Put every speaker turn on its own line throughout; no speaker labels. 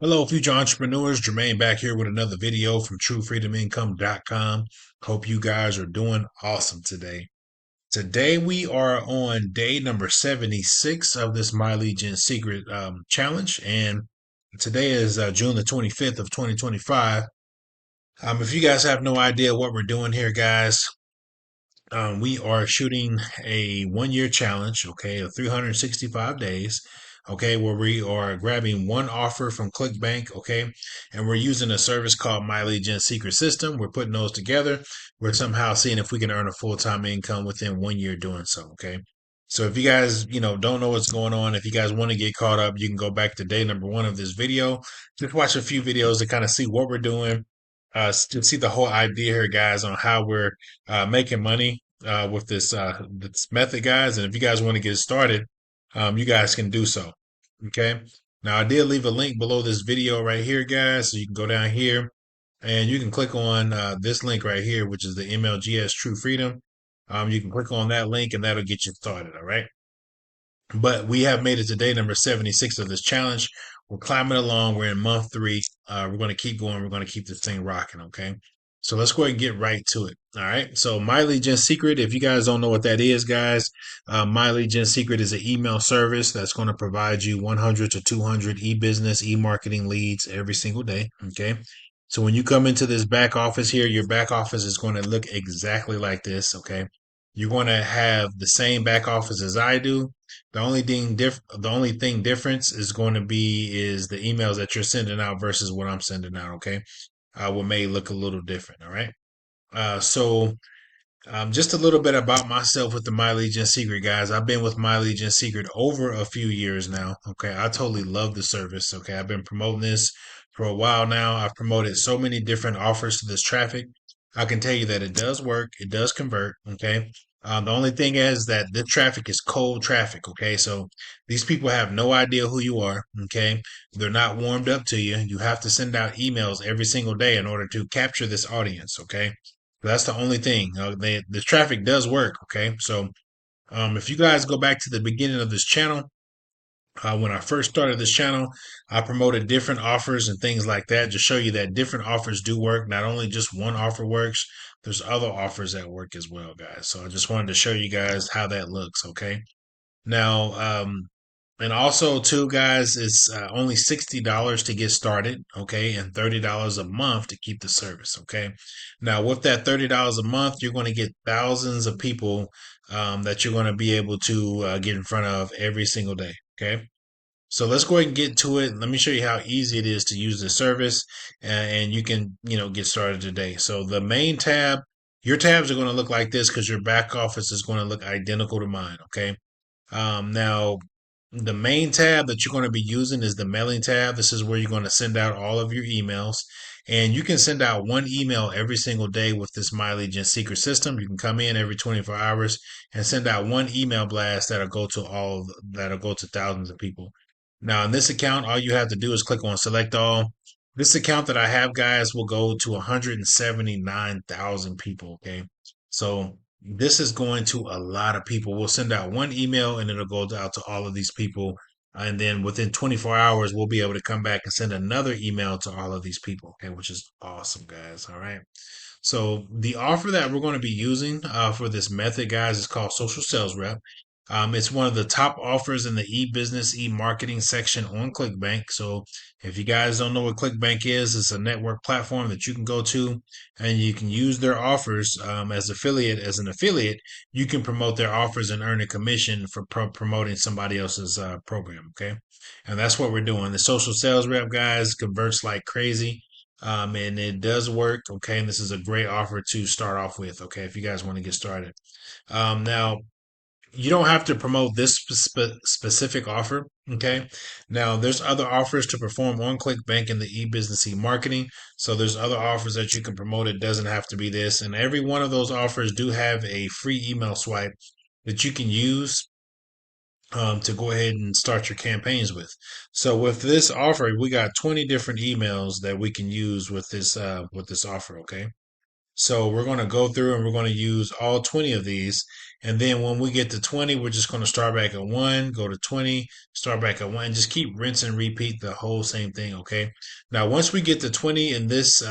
Hello, future entrepreneurs. Jermaine back here with another video from TrueFreedomIncome.com. Hope you guys are doing awesome today. Today we are on day number 76 of this My Legion Secret challenge, and today is June the 25th of 2025. If you guys have no idea what we're doing here, guys, we are shooting a 1 year challenge, okay, of 365 days, okay, where we are grabbing one offer from ClickBank, okay, and we're using a service called My Legion Secret System. We're putting those together. We're somehow seeing if we can earn a full-time income within 1 year doing so, okay. So if you guys, don't know what's going on, if you guys want to get caught up, you can go back to day number 1 of this video. Just watch a few videos to kind of see what we're doing, to see the whole idea here, guys, on how we're making money with this method, guys. And if you guys want to get started, you guys can do so. Okay. Now I did leave a link below this video right here, guys, so you can go down here and you can click on this link right here, which is the MLGS True Freedom. You can click on that link and that'll get you started. All right. But we have made it to day number 76 of this challenge. We're climbing along. We're in month 3. We're going to keep going. We're going to keep this thing rocking. Okay. So let's go ahead and get right to it. All right. So My Legion Secret, if you guys don't know what that is, guys, My Legion Secret is an email service that's going to provide you 100 to 200 e-business, e-marketing leads every single day. Okay. So when you come into this back office here, your back office is going to look exactly like this. Okay. You're going to have the same back office as I do. The only thing difference is going to be is the emails that you're sending out versus what I'm sending out. Okay, what may look a little different. All right. So just a little bit about myself with the My Legion Secret, guys. I've been with My Legion Secret over a few years now. Okay, I totally love the service. Okay, I've been promoting this for a while now. I've promoted so many different offers to this traffic. I can tell you that it does work. It does convert. Okay. The only thing is that this traffic is cold traffic. Okay. So these people have no idea who you are. Okay. They're not warmed up to you. You have to send out emails every single day in order to capture this audience. Okay. That's the only thing. The traffic does work. Okay. So if you guys go back to the beginning of this channel, when I first started this channel, I promoted different offers and things like that to show you that different offers do work. Not only just one offer works, there's other offers that work as well, guys. So I just wanted to show you guys how that looks. Okay. Now, and also too, guys, it's only $60 to get started, okay, and $30 a month to keep the service, okay. Now, with that $30 a month, you're going to get thousands of people that you're going to be able to get in front of every single day, okay. So let's go ahead and get to it. Let me show you how easy it is to use the service, and you can, get started today. So the main tab, your tabs are going to look like this because your back office is going to look identical to mine, okay. Now, the main tab that you're going to be using is the mailing tab. This is where you're going to send out all of your emails. And you can send out one email every single day with this My Legion secret system. You can come in every 24 hours and send out one email blast that'll go to thousands of people. Now, in this account, all you have to do is click on select all. This account that I have, guys, will go to 179,000 people. Okay. So this is going to a lot of people. We'll send out one email and it'll go out to all of these people. And then within 24 hours, we'll be able to come back and send another email to all of these people. Okay, which is awesome, guys. All right. So the offer that we're going to be using for this method, guys, is called Social Sales Rep. It's one of the top offers in the e-business, e-marketing section on ClickBank. So if you guys don't know what ClickBank is, it's a network platform that you can go to and you can use their offers as an affiliate. You can promote their offers and earn a commission for promoting somebody else's program. Okay. And that's what we're doing. The social sales rep, guys, converts like crazy. And it does work. Okay. And this is a great offer to start off with. Okay. If you guys want to get started. Now, you don't have to promote this specific offer. Okay. Now, there's other offers to perform on ClickBank in the e-business e-marketing. So there's other offers that you can promote. It doesn't have to be this. And every one of those offers do have a free email swipe that you can use to go ahead and start your campaigns with. So with this offer, we got 20 different emails that we can use with this offer. Okay. So we're going to go through and we're going to use all 20 of these. And then when we get to 20, we're just going to start back at 1, go to 20, start back at 1, and just keep rinse and repeat the whole same thing. Okay. Now, once we get to 20 in this,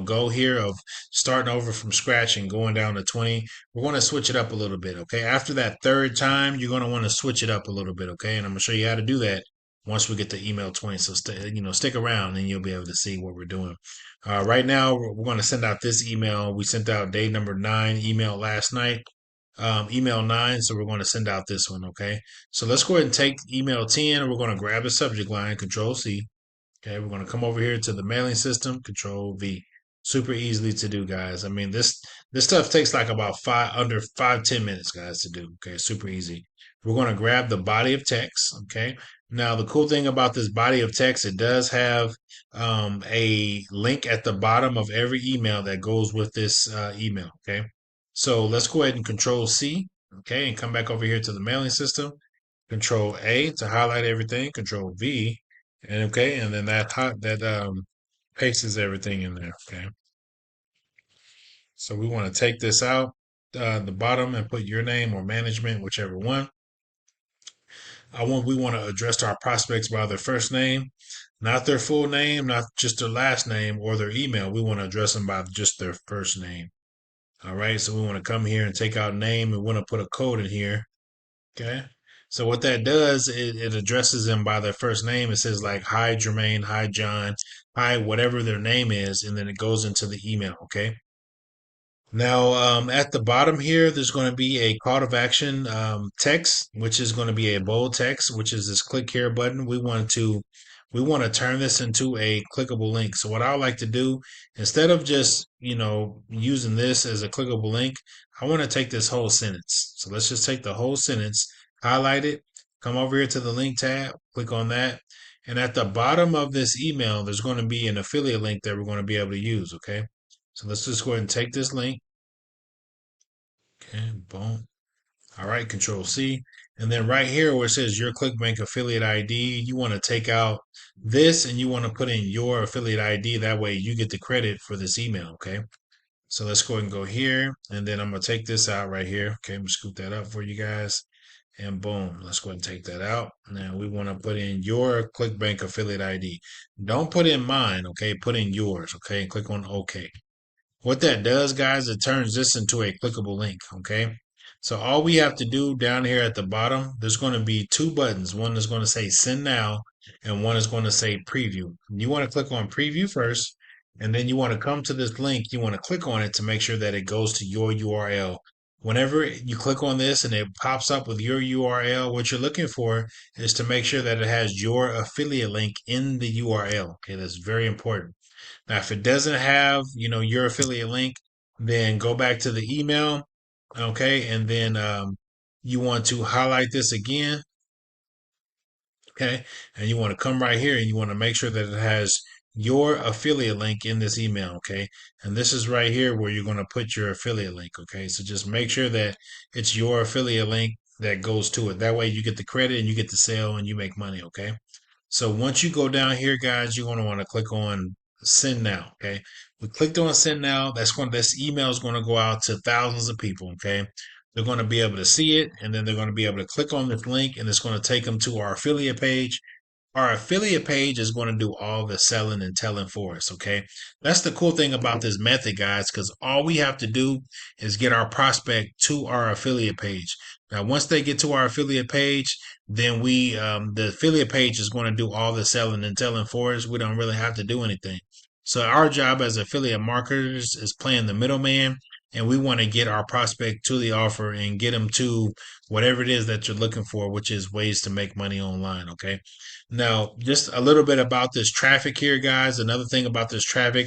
go here of starting over from scratch and going down to 20, we're going to switch it up a little bit. Okay. After that third time, you're going to want to switch it up a little bit. Okay. And I'm going to show you how to do that once we get to email 20. So, stick around and you'll be able to see what we're doing. Right now, we're going to send out this email. We sent out day number 9 email last night, email 9. So we're going to send out this one. Okay. So let's go ahead and take email 10. And we're going to grab the subject line, Control C. Okay, we're going to come over here to the mailing system, Control V. Super easily to do, guys. I mean, this stuff takes like about under 5-10 minutes, guys, to do. Okay, super easy. We're going to grab the body of text. Okay. Now, the cool thing about this body of text, it does have a link at the bottom of every email that goes with this email. Okay. So let's go ahead and Control C. Okay, and come back over here to the mailing system. Control A to highlight everything. Control V, and okay, and then that pastes everything in there. Okay, so we want to take this out the bottom and put your name or management, whichever one. We want to address our prospects by their first name, not their full name, not just their last name or their email. We want to address them by just their first name. All right, so we want to come here and take out name. We want to put a code in here. Okay. So what that does, it addresses them by their first name. It says like, hi, Jermaine, hi, John, hi, whatever their name is. And then it goes into the email. Okay. Now, at the bottom here, there's going to be a call to action text, which is going to be a bold text, which is this click here button. We want to turn this into a clickable link. So what I would like to do, instead of just using this as a clickable link, I want to take this whole sentence. So let's just take the whole sentence, highlight it, come over here to the link tab, click on that. And at the bottom of this email, there's going to be an affiliate link that we're going to be able to use. Okay. So let's just go ahead and take this link. Okay, boom. All right, Control C. And then right here where it says your ClickBank affiliate ID, you want to take out this and you want to put in your affiliate ID. That way you get the credit for this email. Okay. So let's go ahead and go here. And then I'm going to take this out right here. Okay, I'm going to scoop that up for you guys. And boom, let's go ahead and take that out. Now we want to put in your ClickBank affiliate ID. Don't put in mine. Okay, put in yours. Okay, and click on OK. What that does, guys, it turns this into a clickable link, okay? So all we have to do down here at the bottom, there's going to be 2 buttons. One is going to say send now, and one is going to say preview. You want to click on preview first, and then you want to come to this link. You want to click on it to make sure that it goes to your URL. Whenever you click on this and it pops up with your URL, what you're looking for is to make sure that it has your affiliate link in the URL. Okay, that's very important. Now, if it doesn't have, your affiliate link, then go back to the email, okay, and then you want to highlight this again, okay, and you want to come right here and you want to make sure that it has your affiliate link in this email, okay, and this is right here where you're going to put your affiliate link, okay, so just make sure that it's your affiliate link that goes to it. That way you get the credit and you get the sale and you make money, okay. So once you go down here, guys, you're going to want to click on send now. Okay. We clicked on send now. This email is going to go out to thousands of people. Okay. They're going to be able to see it and then they're going to be able to click on this link and it's going to take them to our affiliate page. Our affiliate page is going to do all the selling and telling for us. Okay. That's the cool thing about this method, guys, because all we have to do is get our prospect to our affiliate page. Now, once they get to our affiliate page, then the affiliate page is going to do all the selling and telling for us. We don't really have to do anything. So our job as affiliate marketers is playing the middleman, and we want to get our prospect to the offer and get them to whatever it is that you're looking for, which is ways to make money online. Okay. Now, just a little bit about this traffic here, guys. Another thing about this traffic,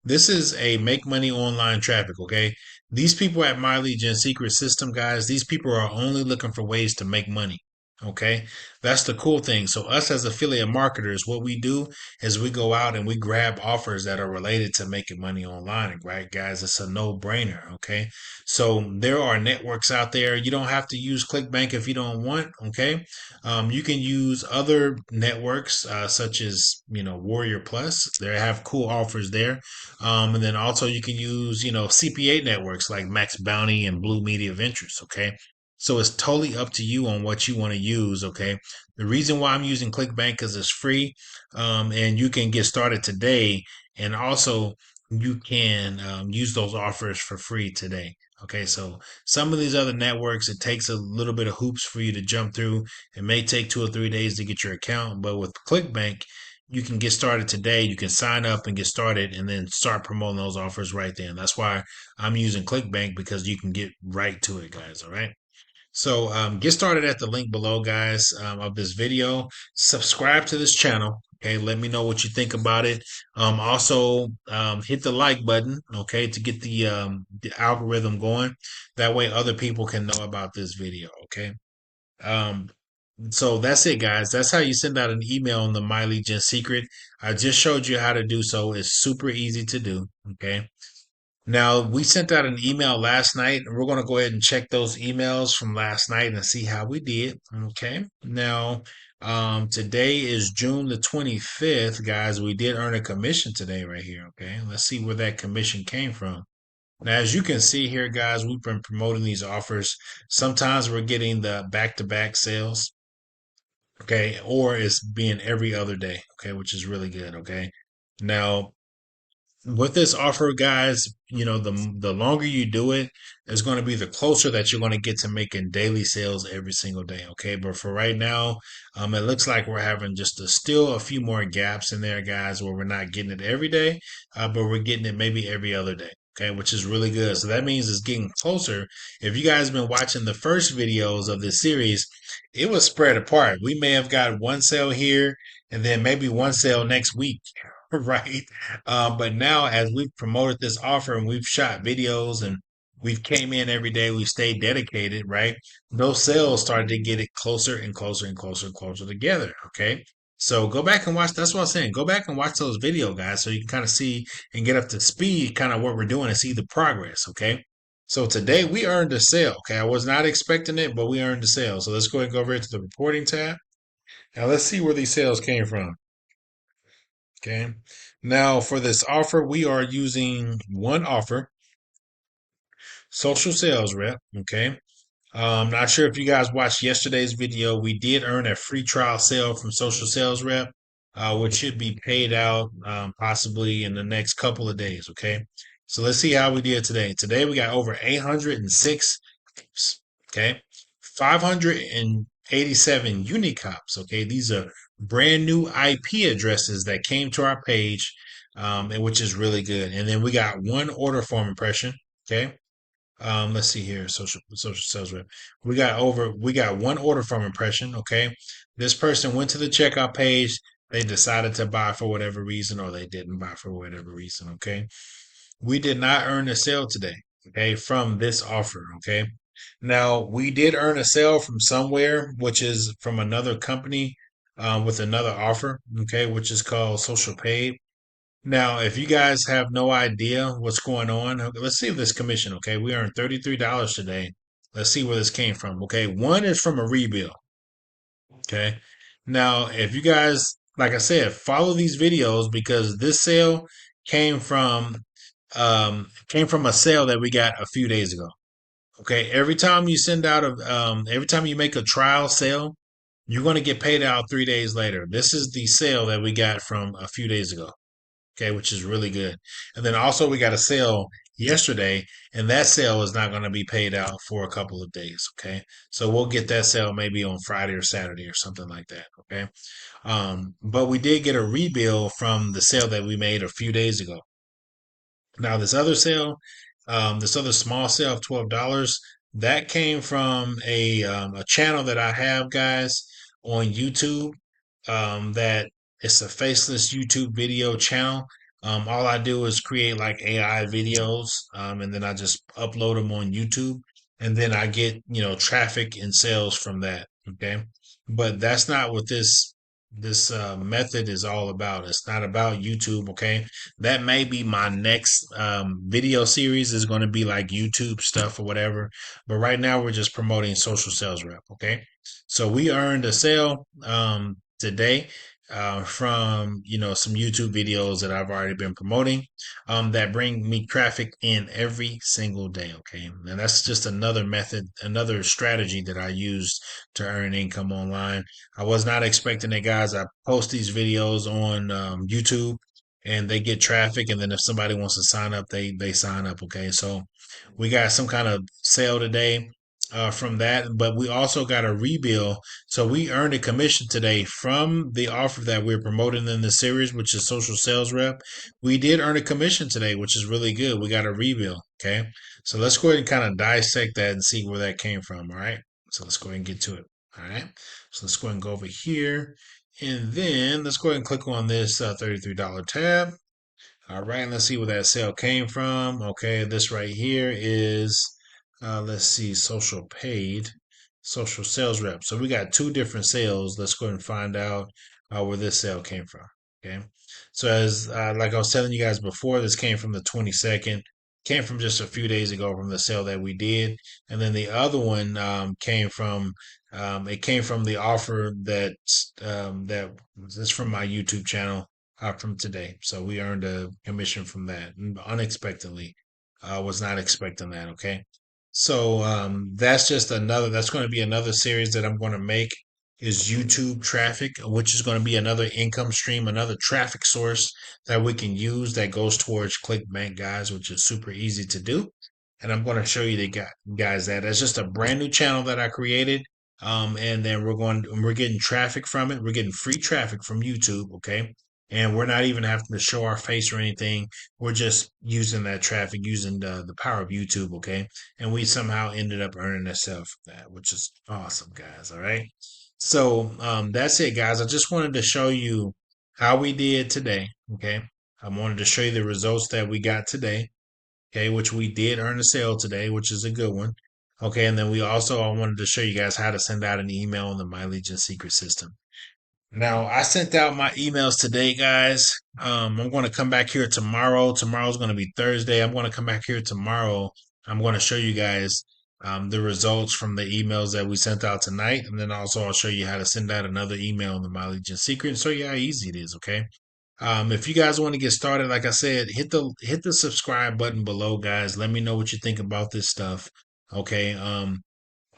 this is a make money online traffic, okay? These people at My Lead Gen Secret System, guys, these people are only looking for ways to make money. Okay, that's the cool thing. So us as affiliate marketers, what we do is we go out and we grab offers that are related to making money online, right, guys? It's a no-brainer. Okay, so there are networks out there. You don't have to use ClickBank if you don't want. Okay, you can use other networks such as Warrior Plus. They have cool offers there, and then also you can use CPA networks like Max Bounty and Blue Media Ventures. Okay, so it's totally up to you on what you want to use. Okay. The reason why I'm using ClickBank is it's free, and you can get started today. And also, you can use those offers for free today. Okay. So some of these other networks, it takes a little bit of hoops for you to jump through. It may take 2 or 3 days to get your account, but with ClickBank, you can get started today. You can sign up and get started and then start promoting those offers right then. That's why I'm using ClickBank because you can get right to it, guys. All right. So get started at the link below, guys, of this video. Subscribe to this channel. Okay, let me know what you think about it. Also, hit the like button, okay, to get the algorithm going. That way, other people can know about this video. Okay. Um, so that's it, guys. That's how you send out an email on the My Legion secret. I just showed you how to do so. It's super easy to do. Okay. Now, we sent out an email last night, and we're going to go ahead and check those emails from last night and see how we did. Okay. Now, today is June the 25th, guys. We did earn a commission today, right here. Okay. Let's see where that commission came from. Now, as you can see here, guys, we've been promoting these offers. Sometimes we're getting the back to back sales. Okay. Or it's being every other day. Okay. Which is really good. Okay. Now, with this offer, guys, the longer you do it, is going to be the closer that you're going to get to making daily sales every single day. Okay, but for right now, it looks like we're having just still a few more gaps in there, guys, where we're not getting it every day, but we're getting it maybe every other day. Okay, which is really good. So that means it's getting closer. If you guys have been watching the first videos of this series, it was spread apart. We may have got one sale here and then maybe one sale next week. Right. But now as we've promoted this offer and we've shot videos and we've came in every day, we've stayed dedicated, right? Those sales started to get it closer and closer and closer and closer together. Okay. So go back and watch. That's what I'm saying. Go back and watch those video guys so you can kind of see and get up to speed kind of what we're doing and see the progress. Okay. So today we earned a sale. Okay. I was not expecting it, but we earned a sale. So let's go ahead and go over to the reporting tab. Now let's see where these sales came from. Okay. Now for this offer, we are using one offer, social sales rep. Okay. Not sure if you guys watched yesterday's video. We did earn a free trial sale from social sales rep, which should be paid out possibly in the next couple of days. Okay. So let's see how we did today. Today we got over 806. Okay. 587 unique hops. Okay. These are brand new IP addresses that came to our page, and which is really good. And then we got one order form impression. Okay. Let's see here. Social sales rep. We got one order form impression. Okay. This person went to the checkout page. They decided to buy for whatever reason, or they didn't buy for whatever reason. Okay. We did not earn a sale today, okay, from this offer, okay? Now, we did earn a sale from somewhere, which is from another company with another offer, okay, which is called Social Paid. Now, if you guys have no idea what's going on, okay, let's see if this commission, okay? We earned $33 today. Let's see where this came from, okay? One is from a rebill, okay? Now, if you guys, like I said, follow these videos because this sale came from a sale that we got a few days ago. Okay, every time you make a trial sale, you're going to get paid out 3 days later. This is the sale that we got from a few days ago. Okay, which is really good. And then also we got a sale yesterday, and that sale is not going to be paid out for a couple of days. Okay, so we'll get that sale maybe on Friday or Saturday or something like that. Okay, but we did get a rebill from the sale that we made a few days ago. Now, this other small sale of $12, that came from a channel that I have, guys, on YouTube. That it's a faceless YouTube video channel. All I do is create like AI videos, and then I just upload them on YouTube, and then I get traffic and sales from that. Okay. But that's not what this method is all about. It's not about YouTube, okay? That may be my next video series is going to be like YouTube stuff or whatever. But right now we're just promoting social sales rep, okay? So we earned a sale today from some YouTube videos that I've already been promoting that bring me traffic in every single day, okay? And that's just another method, another strategy that I use to earn income online. I was not expecting it, guys. I post these videos on YouTube and they get traffic. And then if somebody wants to sign up, they sign up. Okay. So we got some kind of sale today from that, but we also got a rebill. So we earned a commission today from the offer that we're promoting in the series, which is social sales rep. We did earn a commission today, which is really good. We got a rebill. Okay. So let's go ahead and kind of dissect that and see where that came from. All right. So let's go ahead and get to it. All right. So let's go ahead and go over here. And then let's go ahead and click on this $33 tab. All right. And let's see where that sale came from. Okay. This right here is, let's see, social paid, social sales rep. So we got two different sales. Let's go ahead and find out where this sale came from. Okay. So as like I was telling you guys before, this came from the 22nd, came from just a few days ago from the sale that we did, and then the other one came from the offer that is from my YouTube channel from today. So we earned a commission from that unexpectedly. Was not expecting that. Okay. So that's going to be another series that I'm going to make is YouTube traffic, which is going to be another income stream, another traffic source that we can use that goes towards ClickBank, guys, which is super easy to do. And I'm going to show you guys that. It's just a brand new channel that I created. And then we're getting traffic from it. We're getting free traffic from YouTube. Okay. And we're not even having to show our face or anything. We're just using that traffic, using the power of YouTube. Okay. And we somehow ended up earning ourselves from that, which is awesome, guys. All right. So that's it, guys. I just wanted to show you how we did today. Okay. I wanted to show you the results that we got today. Okay. Which we did earn a sale today, which is a good one. Okay. And then I wanted to show you guys how to send out an email in the My Legion secret system. Now, I sent out my emails today, guys. I'm going to come back here tomorrow. Tomorrow's going to be Thursday. I'm going to come back here tomorrow. I'm going to show you guys the results from the emails that we sent out tonight. And then also I'll show you how to send out another email in the My Legion Secret and show you how easy it is, okay? If you guys want to get started, like I said, hit the subscribe button below, guys. Let me know what you think about this stuff. Okay.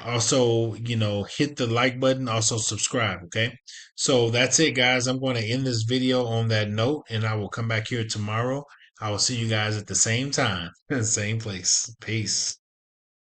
Also, hit the like button, also subscribe, okay? So that's it, guys. I'm going to end this video on that note, and I will come back here tomorrow. I will see you guys at the same time, same place. Peace.